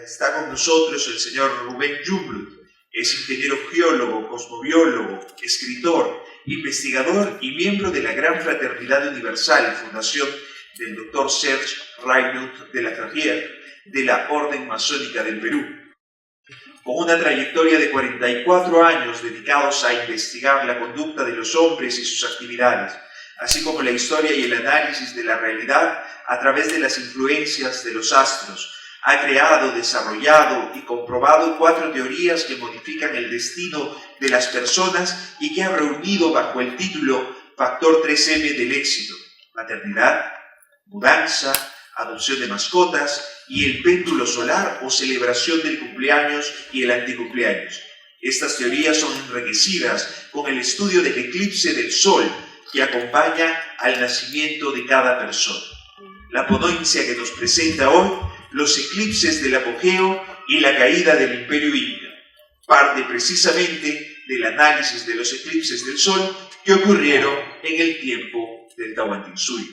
está con nosotros el señor Rubén Jungblut. Es ingeniero geólogo, cosmobiólogo, escritor, investigador y miembro de la Gran Fraternidad Universal, fundación del Dr. Serge Raynaud de la Ferrière de la Orden Masónica del Perú. Con una trayectoria de 44 años dedicados a investigar la conducta de los hombres y sus actividades, así como la historia y el análisis de la realidad a través de las influencias de los astros, ha creado, desarrollado y comprobado 4 teorías que modifican el destino de las personas y que ha reunido bajo el título Factor 3M del éxito: maternidad, mudanza, adopción de mascotas y el péndulo solar o celebración del cumpleaños y el anticumpleaños. Estas teorías son enriquecidas con el estudio del eclipse del Sol que acompaña al nacimiento de cada persona. La ponencia que nos presenta hoy, los eclipses del apogeo y la caída del Imperio Inca, parte precisamente del análisis de los eclipses del Sol que ocurrieron en el tiempo del Tahuantinsuyo.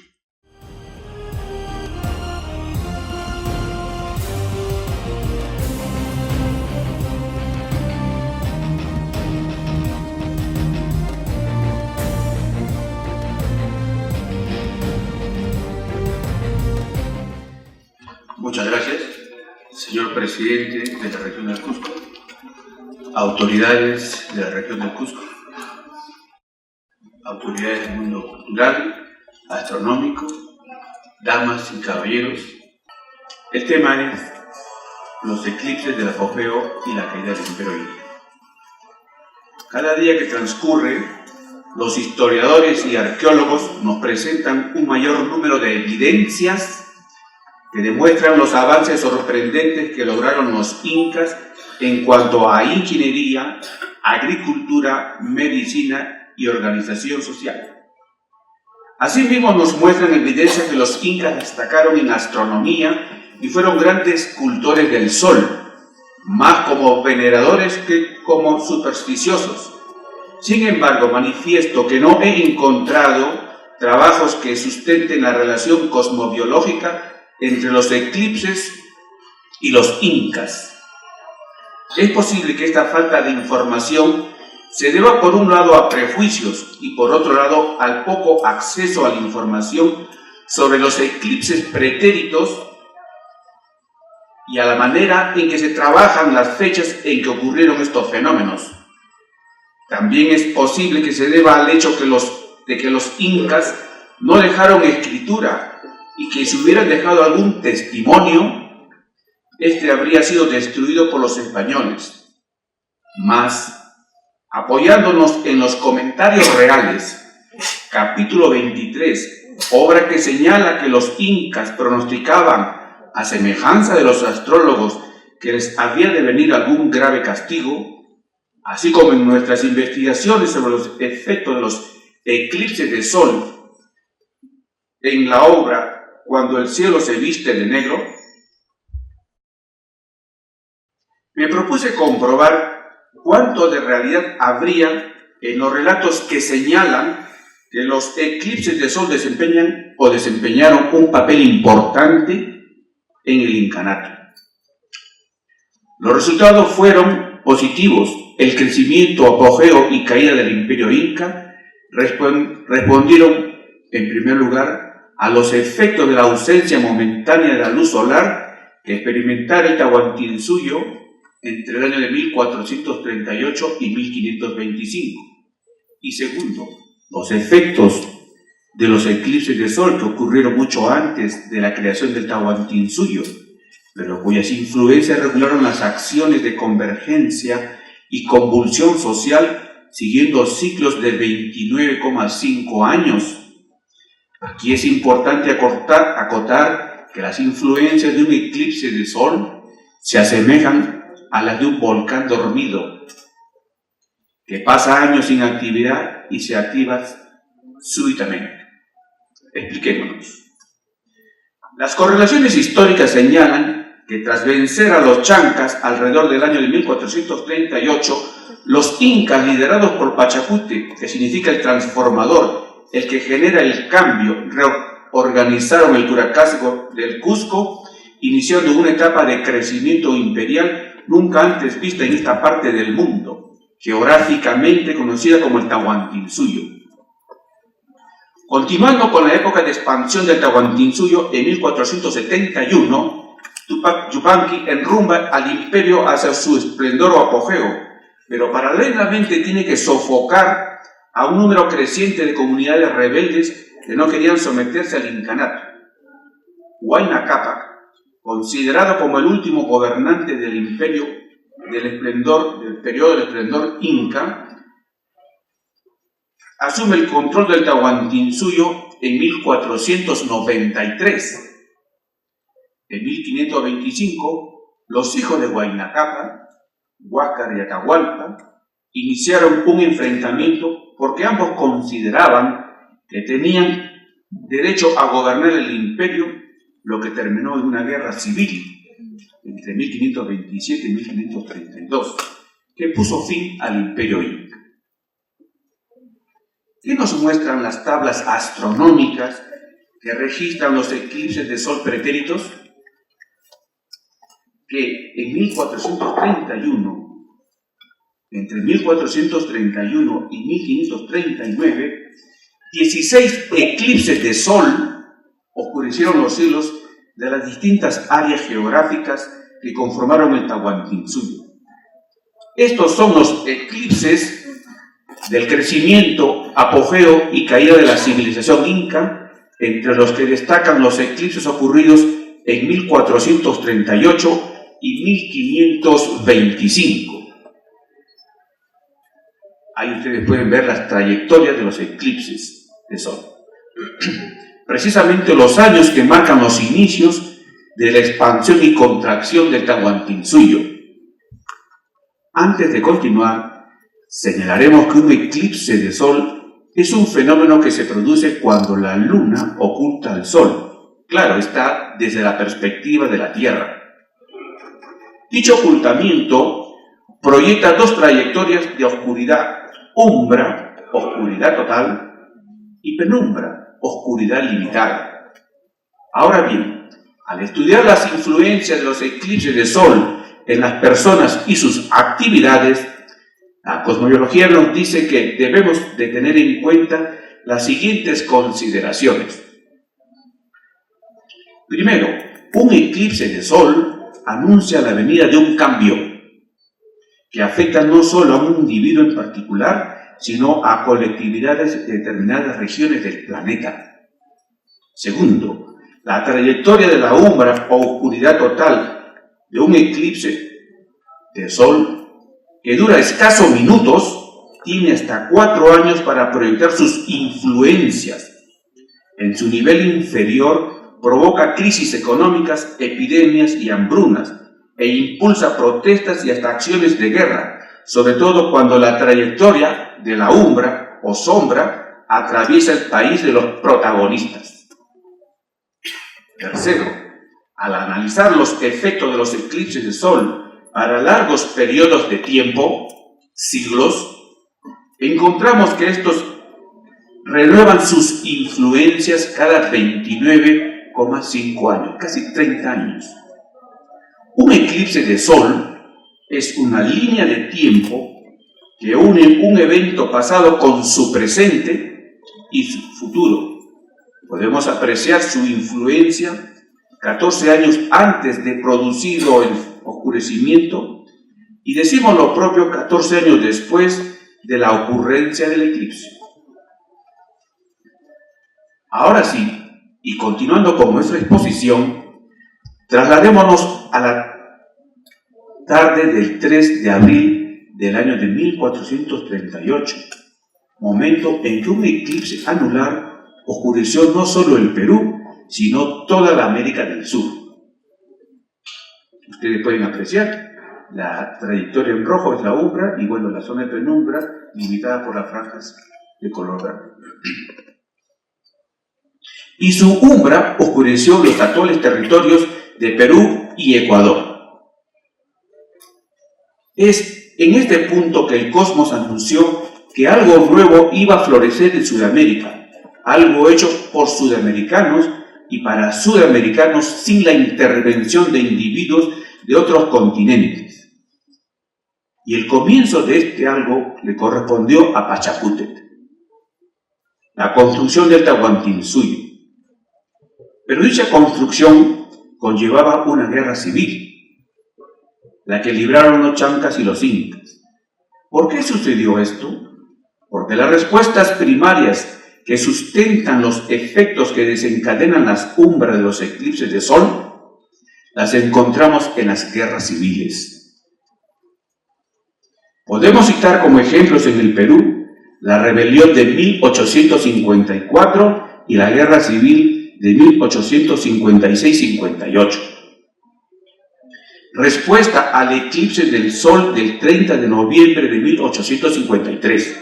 Muchas gracias, señor presidente de la región del Cusco, autoridades de la región del Cusco, autoridades del mundo cultural, astronómico, damas y caballeros. El tema es los eclipses del apogeo y la caída del Imperio Inca. Cada día que transcurre, los historiadores y arqueólogos nos presentan un mayor número de evidencias que demuestran los avances sorprendentes que lograron los incas en cuanto a ingeniería, agricultura, medicina y organización social. Asimismo, nos muestran evidencias que los incas destacaron en astronomía y fueron grandes cultores del sol, más como veneradores que como supersticiosos. Sin embargo, manifiesto que no he encontrado trabajos que sustenten la relación cosmobiológica entre los eclipses y los incas. Es posible que esta falta de información se deba por un lado a prejuicios y por otro lado al poco acceso a la información sobre los eclipses pretéritos y a la manera en que se trabajan las fechas en que ocurrieron estos fenómenos. También es posible que se deba al hecho de que los incas no dejaron escritura y que si hubieran dejado algún testimonio, este habría sido destruido por los españoles. Mas, apoyándonos en los comentarios reales, capítulo 23, obra que señala que los incas pronosticaban, a semejanza de los astrólogos, que les había de venir algún grave castigo, así como en nuestras investigaciones sobre los efectos de los eclipses de sol, en la obra Cuando el cielo se viste de negro, me propuse comprobar cuánto de realidad habría en los relatos que señalan que los eclipses de sol desempeñan o desempeñaron un papel importante en el incanato. Los resultados fueron positivos. El crecimiento, apogeo y caída del Imperio Inca respondieron, en primer lugar, a los efectos de la ausencia momentánea de la luz solar que experimentara el Tahuantinsuyo entre el año de 1438 y 1525. Y segundo, los efectos de los eclipses de sol que ocurrieron mucho antes de la creación del Tahuantinsuyo, pero cuyas influencias regularon las acciones de convergencia y convulsión social siguiendo ciclos de 29,5 años. Aquí es importante acotar que las influencias de un eclipse de sol se asemejan a las de un volcán dormido, que pasa años sin actividad y se activa súbitamente. Expliquémonos. Las correlaciones históricas señalan que tras vencer a los chancas alrededor del año de 1438, los incas, liderados por Pachacute, que significa el transformador, el que genera el cambio, reorganizaron el Turacazgo del Cusco iniciando una etapa de crecimiento imperial nunca antes vista en esta parte del mundo, geográficamente conocida como el Tahuantinsuyo. Continuando con la época de expansión del Tahuantinsuyo, en 1471, Tupac Yupanqui enrumba al imperio hacia su esplendor o apogeo, pero paralelamente tiene que sofocar a un número creciente de comunidades rebeldes que no querían someterse al incanato. Huayna Cápac, considerado como el último gobernante del imperio del periodo del esplendor inca, asume el control del Tahuantinsuyo en 1493. En 1525, los hijos de Huayna Cápac, Huáscar y Atahualpa, iniciaron un enfrentamiento porque ambos consideraban que tenían derecho a gobernar el imperio, lo que terminó en una guerra civil entre 1527 y 1532, que puso fin al imperio inca. ¿Qué nos muestran las tablas astronómicas que registran los eclipses de sol pretéritos? Que en 1431, entre 1431 y 1539, 16 eclipses de sol oscurecieron los cielos de las distintas áreas geográficas que conformaron el Tahuantinsuyo. Estos son los eclipses del crecimiento, apogeo y caída de la civilización inca, entre los que destacan los eclipses ocurridos en 1438 y 1525. Ahí ustedes pueden ver las trayectorias de los eclipses de sol. Precisamente los años que marcan los inicios de la expansión y contracción del Tahuantinsuyo. Antes de continuar, señalaremos que un eclipse de sol es un fenómeno que se produce cuando la luna oculta al sol. Claro, está desde la perspectiva de la Tierra. Dicho ocultamiento proyecta dos trayectorias de oscuridad: umbra, oscuridad total, y penumbra, oscuridad limitada. Ahora bien, al estudiar las influencias de los eclipses de sol en las personas y sus actividades, la cosmobiología nos dice que debemos de tener en cuenta las siguientes consideraciones. Primero, un eclipse de sol anuncia la venida de un cambio que afecta no solo a un individuo en particular, sino a colectividades de determinadas regiones del planeta. Segundo, la trayectoria de la umbra o oscuridad total de un eclipse de sol, que dura escasos minutos, tiene hasta 4 años para proyectar sus influencias. En su nivel inferior provoca crisis económicas, epidemias y hambrunas, e impulsa protestas y hasta acciones de guerra, sobre todo cuando la trayectoria de la umbra o sombra atraviesa el país de los protagonistas. Tercero, al analizar los efectos de los eclipses de sol para largos periodos de tiempo, siglos, encontramos que estos renuevan sus influencias cada 29,5 años, casi 30 años. Un eclipse de sol es una línea de tiempo que une un evento pasado con su presente y su futuro. Podemos apreciar su influencia 14 años antes de producido el oscurecimiento y decimos lo propio 14 años después de la ocurrencia del eclipse. Ahora sí, y continuando con nuestra exposición, trasladémonos a la tarde del 3 de abril del año de 1438, momento en que un eclipse anular oscureció no solo el Perú, sino toda la América del Sur. Ustedes pueden apreciar la trayectoria en rojo, es la umbra, y bueno, la zona de penumbra limitada por las franjas de color verde. Y su umbra oscureció los actuales territorios de Perú y Ecuador. Es en este punto que el cosmos anunció que algo nuevo iba a florecer en Sudamérica, algo hecho por sudamericanos y para sudamericanos sin la intervención de individuos de otros continentes. Y el comienzo de este algo le correspondió a Pachacútec, la construcción del Tahuantinsuyo. Pero dicha construcción conllevaba una guerra civil, la que libraron los chancas y los incas. ¿Por qué sucedió esto? Porque las respuestas primarias que sustentan los efectos que desencadenan las umbras de los eclipses de sol, las encontramos en las guerras civiles. Podemos citar como ejemplos en el Perú la rebelión de 1854 y la guerra civil de 1856-58. Respuesta al eclipse del sol del 30 de noviembre de 1853,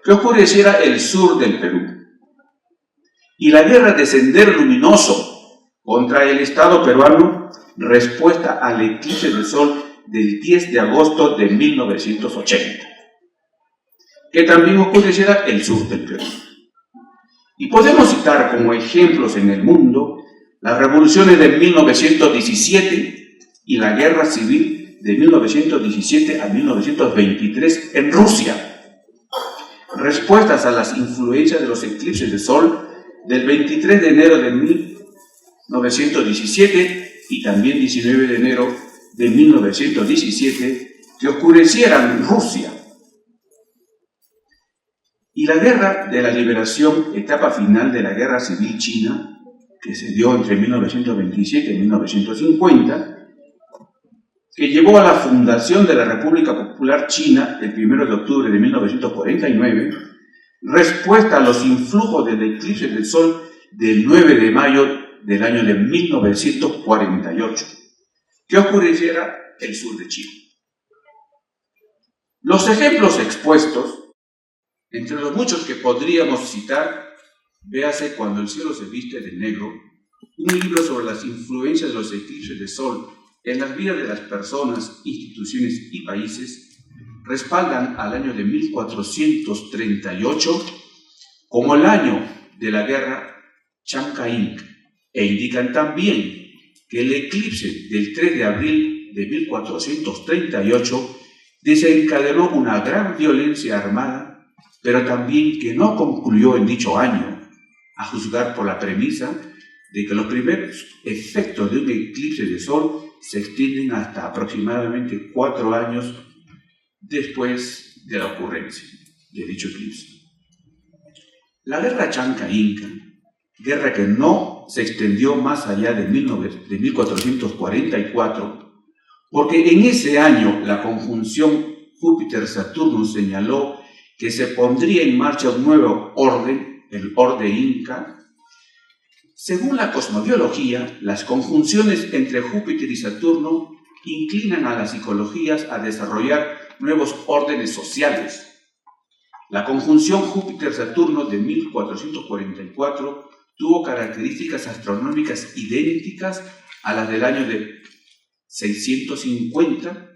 que oscureciera el sur del Perú, y la guerra de Sendero Luminoso contra el Estado peruano, respuesta al eclipse del sol del 10 de agosto de 1980, que también oscureciera el sur del Perú. Y podemos citar como ejemplos en el mundo las revoluciones de 1917 y la guerra civil de 1917 a 1923 en Rusia, respuestas a las influencias de los eclipses de sol del 23 de enero de 1917 y también 19 de enero de 1917, que oscurecieran Rusia. Y la guerra de la liberación, etapa final de la guerra civil china, que se dio entre 1927 y 1950, que llevó a la fundación de la República Popular China el 1 de octubre de 1949, respuesta a los influjos del eclipse del sol del 9 de mayo del año de 1948, que oscureciera el sur de China. Los ejemplos expuestos, entre los muchos que podríamos citar, véase Cuando el cielo se viste de negro, un libro sobre las influencias de los eclipses de sol en las vidas de las personas, instituciones y países, respaldan al año de 1438 como el año de la guerra Chanca-Inca, e indican también que el eclipse del 3 de abril de 1438 desencadenó una gran violencia armada, pero también que no concluyó en dicho año, a juzgar por la premisa de que los primeros efectos de un eclipse de sol se extienden hasta aproximadamente 4 años después de la ocurrencia de dicho eclipse. La guerra Chanca-Inca, guerra que no se extendió más allá de 1444, porque en ese año la conjunción Júpiter-Saturno señaló que se pondría en marcha un nuevo orden, el orden Inca. Según la cosmobiología, las conjunciones entre Júpiter y Saturno inclinan a las psicologías a desarrollar nuevos órdenes sociales. La conjunción Júpiter-Saturno de 1444 tuvo características astronómicas idénticas a las del año de 650,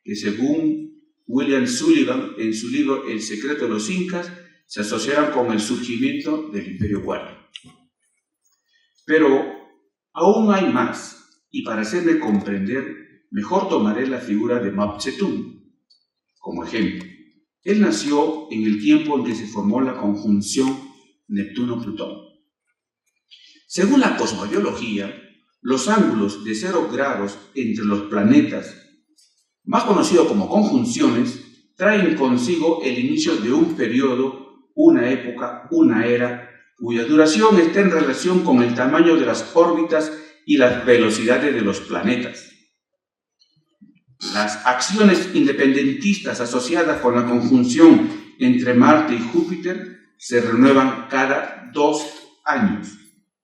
que según William Sullivan en su libro El secreto de los Incas, se asociaron con el surgimiento del Imperio Guaraní. Pero aún hay más, y para hacerme comprender, mejor tomaré la figura de Mao Zedong como ejemplo. Él nació en el tiempo en que se formó la conjunción Neptuno-Plutón. Según la cosmobiología, los ángulos de 0 grados entre los planetas, más conocidos como conjunciones, traen consigo el inicio de un periodo, una época, una era, cuya duración está en relación con el tamaño de las órbitas y las velocidades de los planetas. Las acciones independentistas asociadas con la conjunción entre Marte y Júpiter se renuevan cada 2 años,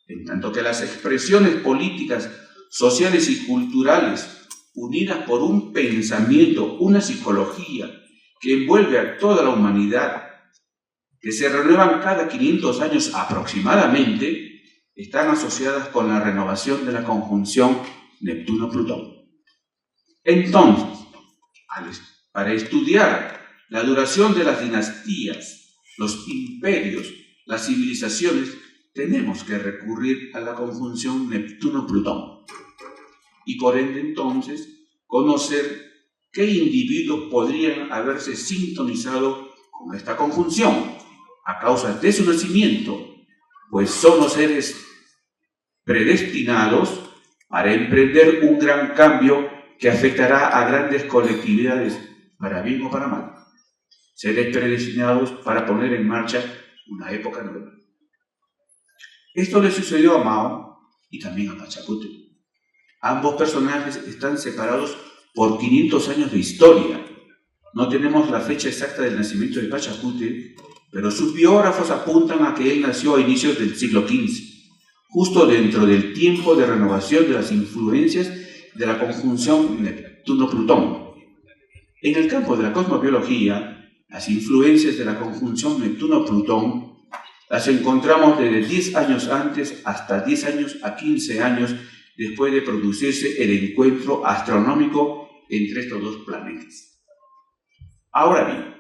en tanto que las expresiones políticas, sociales y culturales, unidas por un pensamiento, una psicología que envuelve a toda la humanidad, que se renuevan cada 500 años aproximadamente, están asociadas con la renovación de la conjunción Neptuno-Plutón. Entonces, para estudiar la duración de las dinastías, los imperios, las civilizaciones, tenemos que recurrir a la conjunción Neptuno-Plutón y por ende entonces conocer qué individuos podrían haberse sintonizado con esta conjunción a causa de su nacimiento, pues son los seres predestinados para emprender un gran cambio que afectará a grandes colectividades, para bien o para mal. Seres predestinados para poner en marcha una época nueva. Esto le sucedió a Mao y también a Pachacútec. Ambos personajes están separados por 500 años de historia. No tenemos la fecha exacta del nacimiento de Pachacútec, pero sus biógrafos apuntan a que él nació a inicios del siglo XV, justo dentro del tiempo de renovación de las influencias de la conjunción Neptuno-Plutón. En el campo de la cosmobiología, las influencias de la conjunción Neptuno-Plutón las encontramos desde 10 años antes hasta 10 años a 15 años después de producirse el encuentro astronómico entre estos dos planetas. Ahora bien,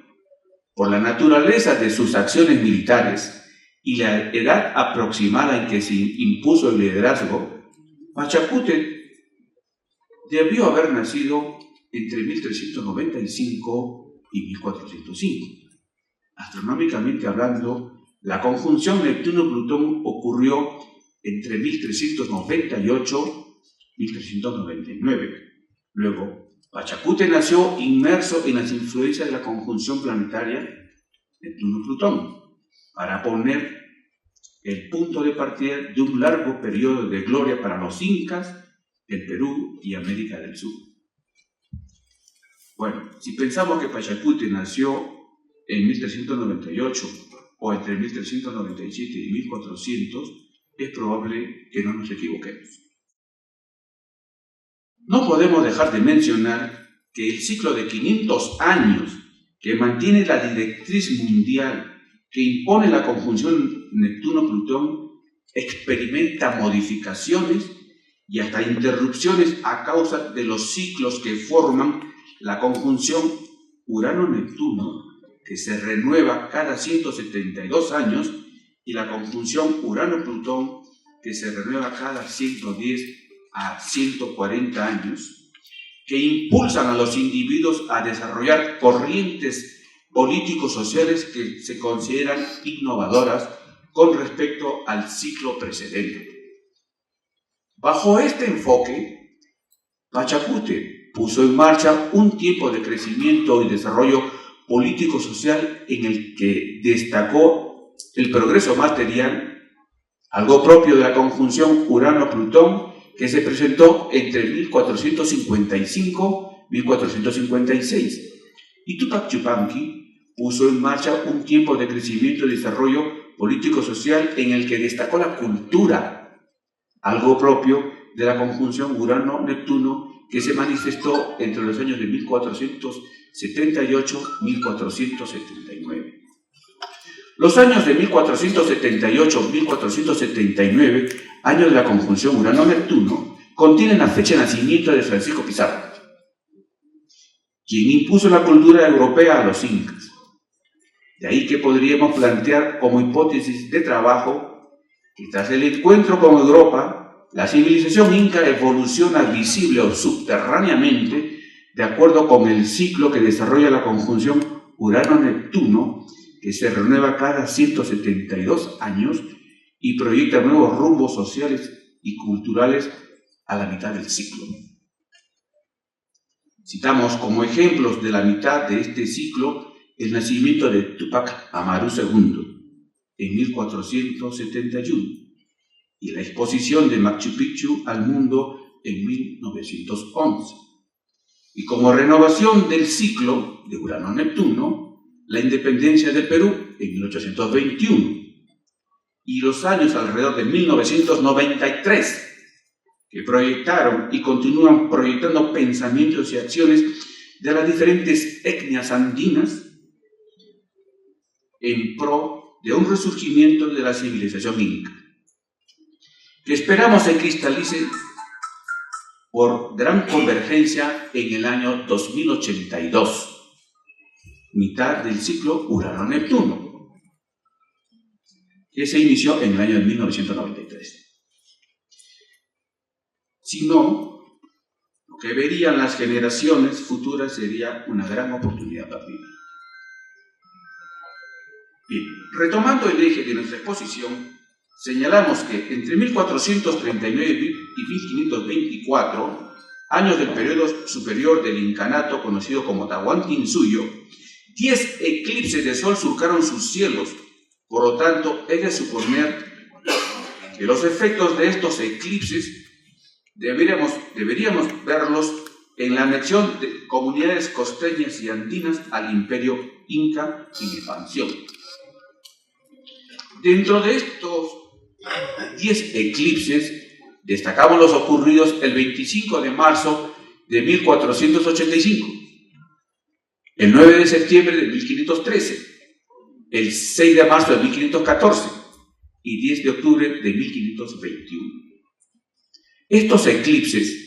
por la naturaleza de sus acciones militares y la edad aproximada en que se impuso el liderazgo, Pachacútec debió haber nacido entre 1395 y 1405. Astronómicamente hablando, la conjunción Neptuno-Plutón ocurrió entre 1398 y 1399. Luego, Pachacútec nació inmerso en las influencias de la conjunción planetaria Neptuno-Plutón para poner el punto de partida de un largo periodo de gloria para los incas, el Perú y América del Sur. Bueno, si pensamos que Pachacútec nació en 1398 o entre 1397 y 1400, es probable que no nos equivoquemos. No podemos dejar de mencionar que el ciclo de 500 años que mantiene la directriz mundial que impone la conjunción Neptuno-Plutón experimenta modificaciones y hasta interrupciones a causa de los ciclos que forman la conjunción Urano-Neptuno, que se renueva cada 172 años, y la conjunción Urano-Plutón, que se renueva cada 110 a 140 años, que impulsan a los individuos a desarrollar corrientes políticos sociales que se consideran innovadoras con respecto al ciclo precedente. Bajo este enfoque, Pachacútec puso en marcha un tiempo de crecimiento y desarrollo político-social en el que destacó el progreso material, algo propio de la conjunción Urano-Plutón, que se presentó entre 1455 y 1456. Y Tupac Yupanqui puso en marcha un tiempo de crecimiento y desarrollo político-social en el que destacó la cultura, algo propio de la conjunción Urano-Neptuno, que se manifestó entre los años de 1478 y 1479. Los años de 1478-1479, años de la conjunción Urano-Neptuno, contienen la fecha de nacimiento de Francisco Pizarro, quien impuso la cultura europea a los incas. De ahí que podríamos plantear como hipótesis de trabajo que tras el encuentro con Europa, la civilización inca evoluciona visible o subterráneamente de acuerdo con el ciclo que desarrolla la conjunción Urano-Neptuno, que se renueva cada 172 años y proyecta nuevos rumbos sociales y culturales a la mitad del ciclo. Citamos como ejemplos de la mitad de este ciclo el nacimiento de Tupac Amaru II en 1471 y la exposición de Machu Picchu al mundo en 1911. Y como renovación del ciclo de Urano-Neptuno, la independencia del Perú en 1821 y los años alrededor de 1993, que proyectaron y continúan proyectando pensamientos y acciones de las diferentes etnias andinas en pro de un resurgimiento de la civilización inca, que esperamos se cristalice por gran convergencia en el año 2082, mitad del ciclo Urano-Neptuno. que se inició en el año de 1993. Si no, lo que verían las generaciones futuras sería una gran oportunidad perdida. Bien, retomando el eje de nuestra exposición, señalamos que entre 1439 y 1524, años del periodo superior del incanato conocido como Tahuantinsuyo, 10 eclipses de sol surcaron sus cielos. Por lo tanto, es de suponer que los efectos de estos eclipses deberíamos verlos en la anexión de comunidades costeñas y andinas al imperio inca en expansión. Dentro de estos 10 eclipses, destacamos los ocurridos el 25 de marzo de 1485, el 9 de septiembre de 1513, el 6 de marzo de 1514 y 10 de octubre de 1521. Estos eclipses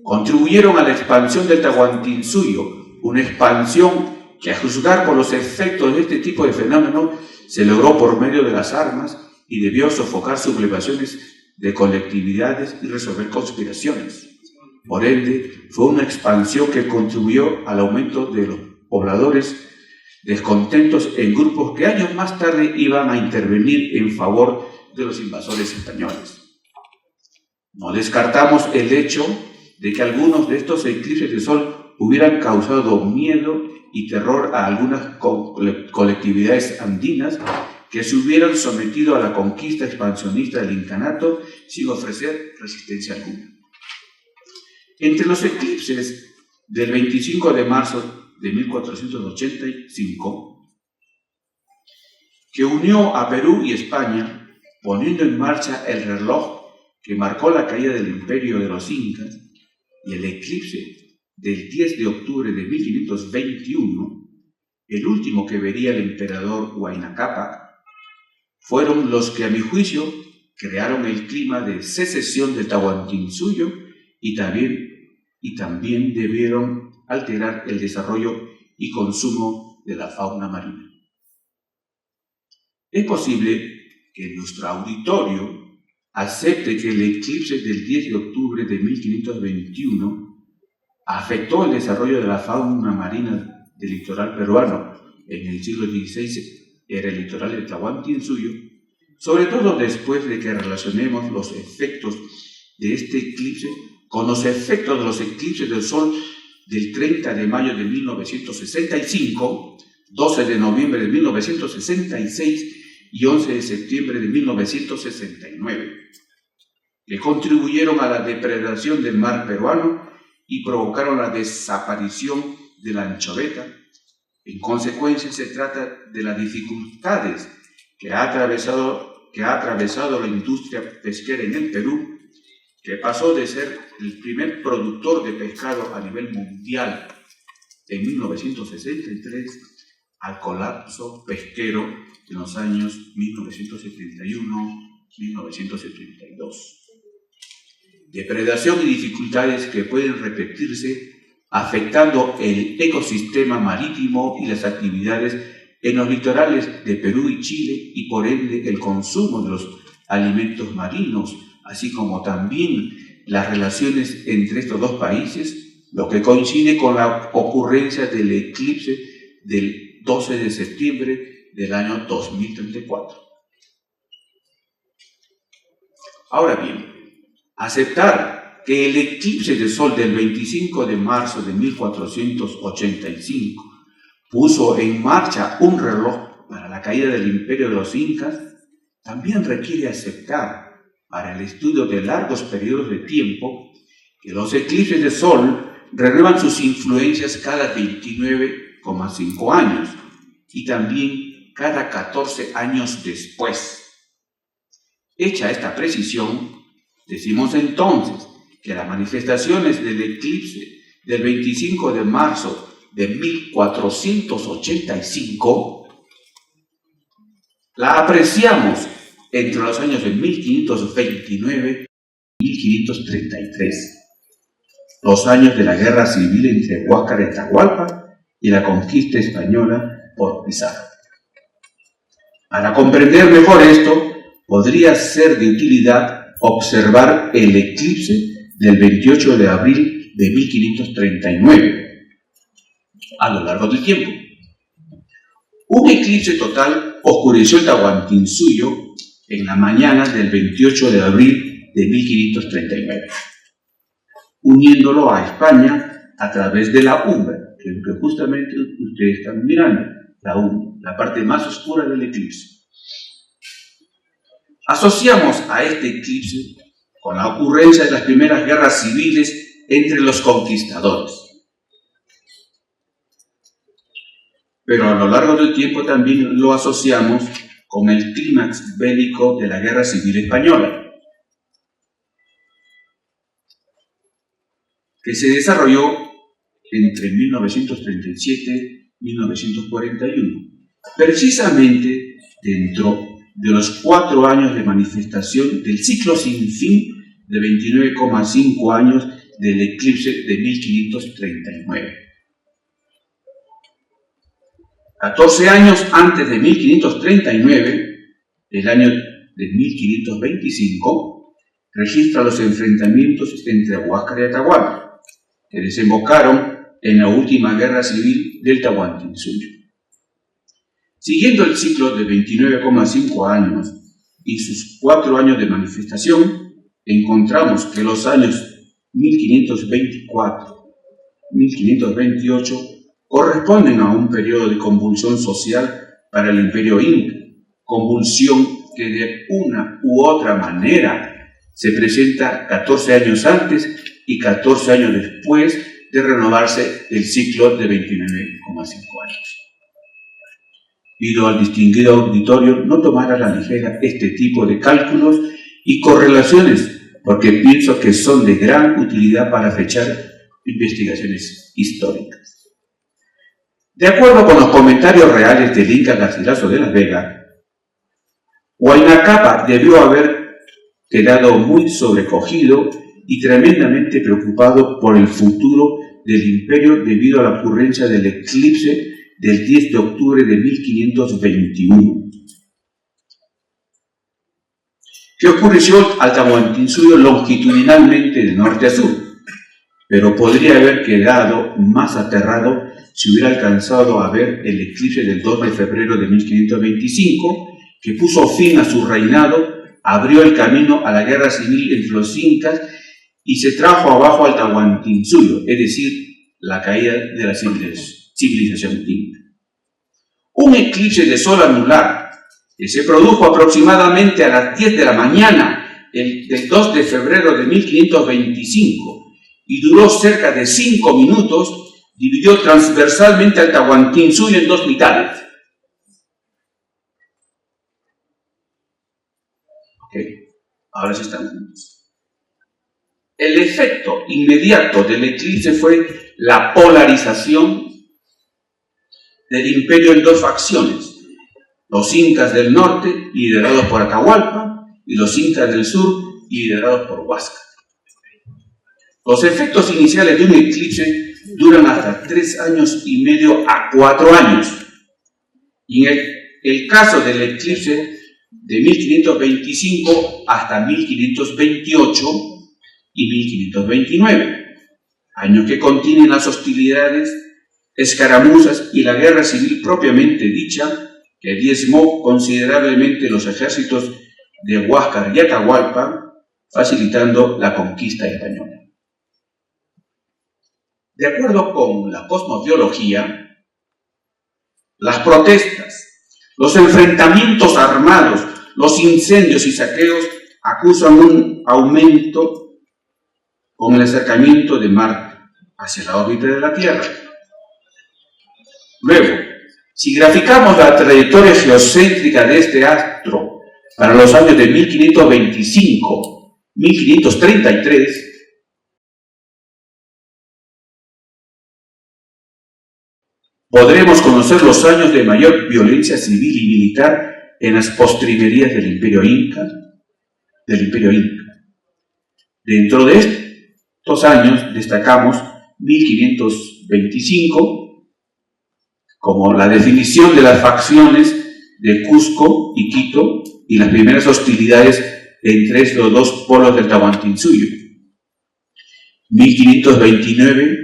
contribuyeron a la expansión del Tahuantinsuyo, una expansión que, a juzgar por los efectos de este tipo de fenómeno, se logró por medio de las armas y debió sofocar sublevaciones de colectividades y resolver conspiraciones. Por ende, fue una expansión que contribuyó al aumento de los pobladores descontentos en grupos que años más tarde iban a intervenir en favor de los invasores españoles. No descartamos el hecho de que algunos de estos eclipses de sol hubieran causado miedo y terror a algunas colectividades andinas que se hubieran sometido a la conquista expansionista del incanato sin ofrecer resistencia alguna. Entre los eclipses del 25 de marzo de 1485, que unió a Perú y España, poniendo en marcha el reloj que marcó la caída del imperio de los incas, y el eclipse del 10 de octubre de 1521, el último que vería el emperador Huayna Cápac, fueron los que, a mi juicio, crearon el clima de secesión del Tahuantinsuyo y también debieron alterar el desarrollo y consumo de la fauna marina. Es posible que nuestro auditorio acepte que el eclipse del 10 de octubre de 1521 afectó el desarrollo de la fauna marina del litoral peruano. En el siglo XVI era el litoral del Tahuantinsuyo, sobre todo después de que relacionemos los efectos de este eclipse con los efectos de los eclipses del sol del 30 de mayo de 1965, 12 de noviembre de 1966 y 11 de septiembre de 1969, que contribuyeron a la depredación del mar peruano y provocaron la desaparición de la anchoveta. En consecuencia, se trata de las dificultades que ha atravesado la industria pesquera en el Perú, que pasó de ser el primer productor de pescado a nivel mundial en 1963 al colapso pesquero en los años 1971-1972. Depredación y dificultades que pueden repetirse afectando el ecosistema marítimo y las actividades en los litorales de Perú y Chile y por ende el consumo de los alimentos marinos, así como también las relaciones entre estos dos países, lo que coincide con la ocurrencia del eclipse del 12 de septiembre del año 2034. Ahora bien, aceptar que el eclipse de sol del 25 de marzo de 1485 puso en marcha un reloj para la caída del imperio de los incas, también requiere aceptar, para el estudio de largos periodos de tiempo, que los eclipses de sol renuevan sus influencias cada 29,5 años y también cada 14 años después. Hecha esta precisión, decimos entonces que las manifestaciones del eclipse del 25 de marzo de 1485 la apreciamos entre los años de 1529 y 1533, los años de la guerra civil entre Huáscar y Atahualpa y la conquista española por Pizarro. Para comprender mejor esto, podría ser de utilidad observar el eclipse del 28 de abril de 1539 a lo largo del tiempo. Un eclipse total oscureció el Tahuantinsuyo en la mañana del 28 de abril de 1539, uniéndolo a España a través de la umbra, que es lo que justamente ustedes están mirando, la umbra, la parte más oscura del eclipse. Asociamos a este eclipse con la ocurrencia de las primeras guerras civiles entre los conquistadores. Pero a lo largo del tiempo también lo asociamos con el clímax bélico de la Guerra Civil Española, que se desarrolló entre 1937 y 1941, precisamente dentro de los 4 años de manifestación del ciclo sin fin de 29,5 años del eclipse de 1539. 14 años antes de 1539, el año de 1525, registra los enfrentamientos entre Huáscar y Atahualpa, que desembocaron en la última guerra civil del Tahuantinsuyo. Siguiendo el ciclo de 29,5 años y sus 4 años de manifestación, encontramos que los años 1524-1528 corresponden a un periodo de convulsión social para el Imperio Inca, convulsión que de una u otra manera se presenta 14 años antes y 14 años después de renovarse el ciclo de 29,5 años. Pido al distinguido auditorio no tomar a la ligera este tipo de cálculos y correlaciones, porque pienso que son de gran utilidad para fechar investigaciones históricas. De acuerdo con los comentarios reales del Inca Garcilaso de la Vega, Huayna Cápac debió haber quedado muy sobrecogido y tremendamente preocupado por el futuro del imperio debido a la ocurrencia del eclipse del 10 de octubre de 1521, que ocurrió al Tahuantinsuyo longitudinalmente de norte a sur, pero podría haber quedado más aterrado si hubiera alcanzado a ver el eclipse del 2 de febrero de 1525, que puso fin a su reinado, abrió el camino a la guerra civil entre los incas y se trajo abajo al Tahuantinsuyo, es decir, la caída de la civilización inca. Un eclipse de sol anular que se produjo aproximadamente a las 10 de la mañana del 2 de febrero de 1525 y duró cerca de 5 minutos, dividió transversalmente al Tahuantinsuyo en 2 mitades. Ok, ahora sí están juntos. El efecto inmediato del eclipse fue la polarización del imperio en 2 facciones: los incas del norte, liderados por Atahualpa, y los incas del sur, liderados por Huáscar. Los efectos iniciales de un eclipse duran hasta 3 años y medio a 4 años. Y en el caso del eclipse de 1525 hasta 1528 y 1529, años que contienen las hostilidades, escaramuzas y la guerra civil propiamente dicha, que diezmó considerablemente los ejércitos de Huáscar y Atahualpa, facilitando la conquista española. De acuerdo con la cosmobiología, las protestas, los enfrentamientos armados, los incendios y saqueos acusan un aumento con el acercamiento de Marte hacia la órbita de la Tierra. Luego, si graficamos la trayectoria geocéntrica de este astro para los años de 1525-1533, podremos conocer los años de mayor violencia civil y militar en las postrimerías del Imperio Inca. Dentro de estos años destacamos 1525 como la definición de las facciones de Cusco y Quito y las primeras hostilidades entre estos dos polos del Tahuantinsuyo. 1529,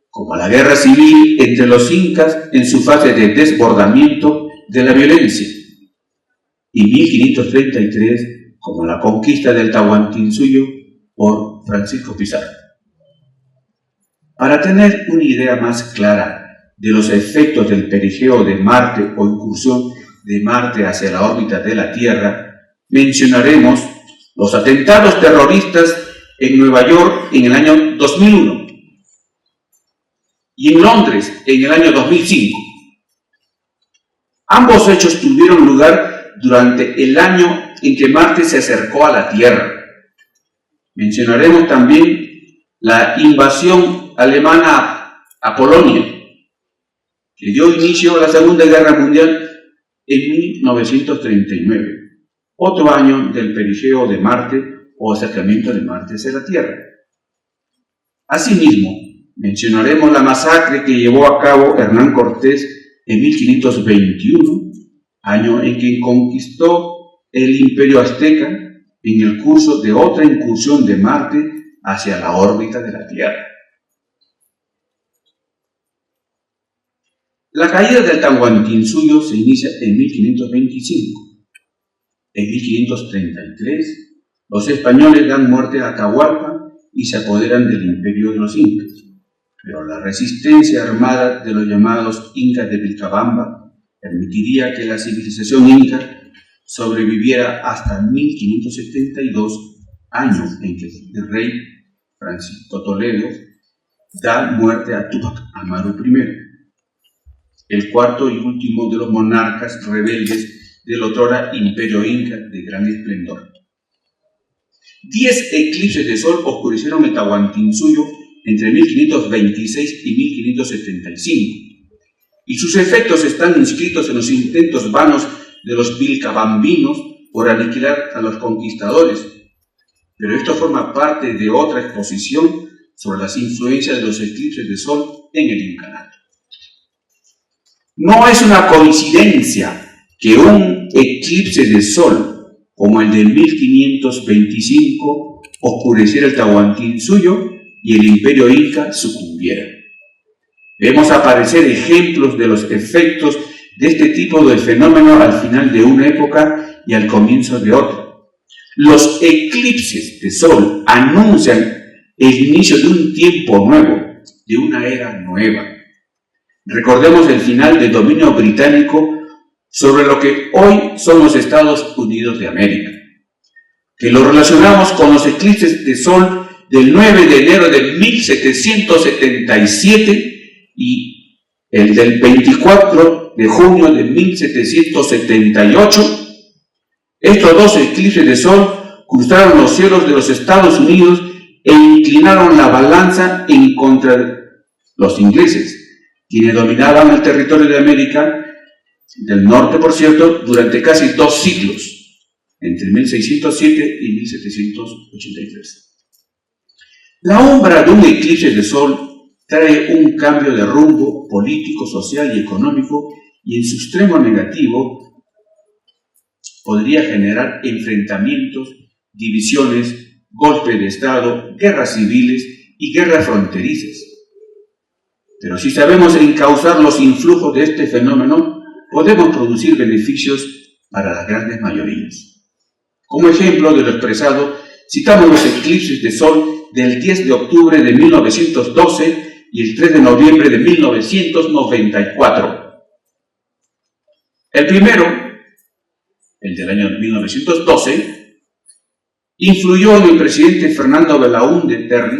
como la guerra civil entre los incas en su fase de desbordamiento de la violencia, y 1533, como la conquista del Tahuantinsuyo por Francisco Pizarro. Para tener una idea más clara de los efectos del perigeo de Marte o incursión de Marte hacia la órbita de la Tierra, mencionaremos los atentados terroristas en Nueva York en el año 2001 y en Londres en el año 2005. Ambos hechos tuvieron lugar durante el año en que Marte se acercó a la Tierra. Mencionaremos también la invasión alemana a Polonia, que dio inicio a la Segunda Guerra Mundial en 1939, otro año del perigeo de Marte o acercamiento de Marte hacia la Tierra. Asimismo, mencionaremos la masacre que llevó a cabo Hernán Cortés en 1521, año en que conquistó el Imperio Azteca en el curso de otra incursión de Marte hacia la órbita de la Tierra. La caída del Tahuantinsuyo se inicia en 1525. En 1533, los españoles dan muerte a Atahualpa y se apoderan del imperio de los incas. Pero la resistencia armada de los llamados incas de Vilcabamba permitiría que la civilización inca sobreviviera hasta 1572, año en que el rey Francisco Toledo da muerte a Túpac Amaru I, el cuarto y último de los monarcas rebeldes del otrora imperio inca de gran esplendor. 10 eclipses de sol oscurecieron el Tahuantinsuyo entre 1526 y 1575, y sus efectos están inscritos en los intentos vanos de los vilcabambinos por aniquilar a los conquistadores, pero esto forma parte de otra exposición sobre las influencias de los eclipses de sol en el incanato. No es una coincidencia que un eclipse de sol como el de 1525 oscureciera el Tahuantinsuyo y el imperio inca sucumbiera. Vemos aparecer ejemplos de los efectos de este tipo de fenómeno al final de una época y al comienzo de otra. Los eclipses de sol anuncian el inicio de un tiempo nuevo, de una era nueva. Recordemos el final del dominio británico sobre lo que hoy son los Estados Unidos de América, que lo relacionamos con los eclipses de sol del 9 de enero de 1777 y el del 24 de junio de 1778. Estos dos eclipses de sol cruzaron los cielos de los Estados Unidos e inclinaron la balanza en contra de los ingleses, quienes dominaban el territorio de América del Norte, por cierto, durante casi 2 siglos, entre 1607 y 1783. La sombra de un eclipse de sol trae un cambio de rumbo político, social y económico, y en su extremo negativo podría generar enfrentamientos, divisiones, golpes de Estado, guerras civiles y guerras fronterizas. Pero si sabemos encauzar los influjos de este fenómeno, podemos producir beneficios para las grandes mayorías. Como ejemplo de lo expresado, citamos los eclipses de sol del 10 de octubre de 1912 y el 3 de noviembre de 1994. El primero, el del año 1912, influyó en el presidente Fernando Belaúnde Terry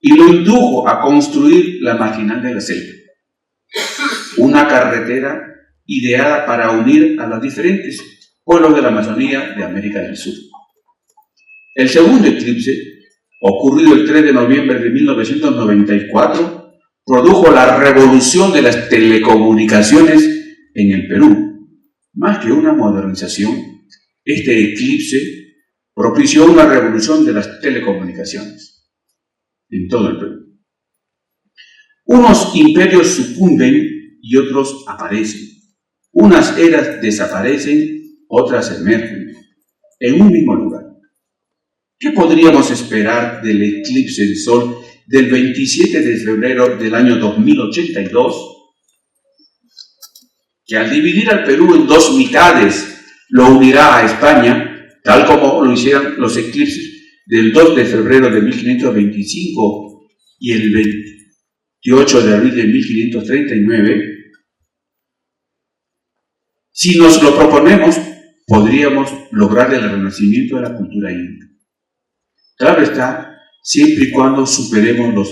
y lo indujo a construir la Marginal de la Selva, una carretera ideada para unir a los diferentes pueblos de la Amazonía de América del Sur. El segundo eclipse, ocurrido el 3 de noviembre de 1994, produjo la revolución de las telecomunicaciones en el Perú. Más que una modernización, este eclipse propició una revolución de las telecomunicaciones en todo el Perú. Unos imperios sucumben y otros aparecen. Unas eras desaparecen, otras emergen, en un mismo lugar. ¿Qué podríamos esperar del eclipse de Sol del 27 de febrero del año 2082? Que al dividir al Perú en dos mitades lo unirá a España, tal como lo hicieron los eclipses del 2 de febrero de 1525 y el 28 de abril de 1539. Si nos lo proponemos, podríamos lograr el renacimiento de la cultura inca. Claro está, siempre y cuando superemos los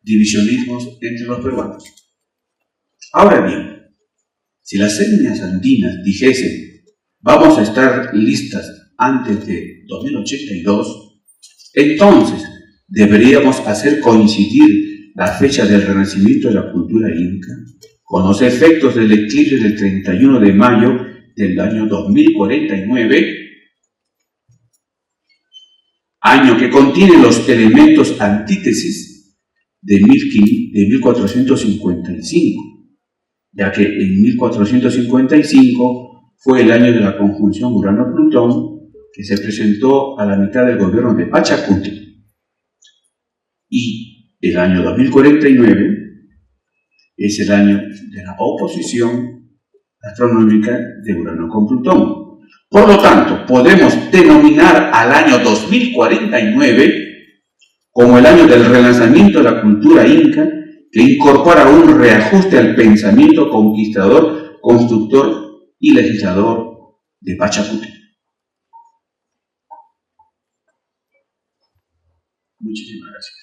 divisionismos entre los peruanos. Ahora bien, si las etnias andinas dijesen, vamos a estar listas antes de 2082, entonces deberíamos hacer coincidir la fecha del renacimiento de la cultura inca con los efectos del eclipse del 31 de mayo del año 2049, año que contiene los elementos antítesis de 1455, ya que en 1455 fue el año de la conjunción Urano-Plutón que se presentó a la mitad del gobierno de Pachacuti, y el año 2049 es el año de la oposición astronómica de Urano con Plutón. Por lo tanto, podemos denominar al año 2049 como el año del relanzamiento de la cultura inca, que incorpora un reajuste al pensamiento conquistador, constructor y legislador de Pachacuti. Muchísimas gracias.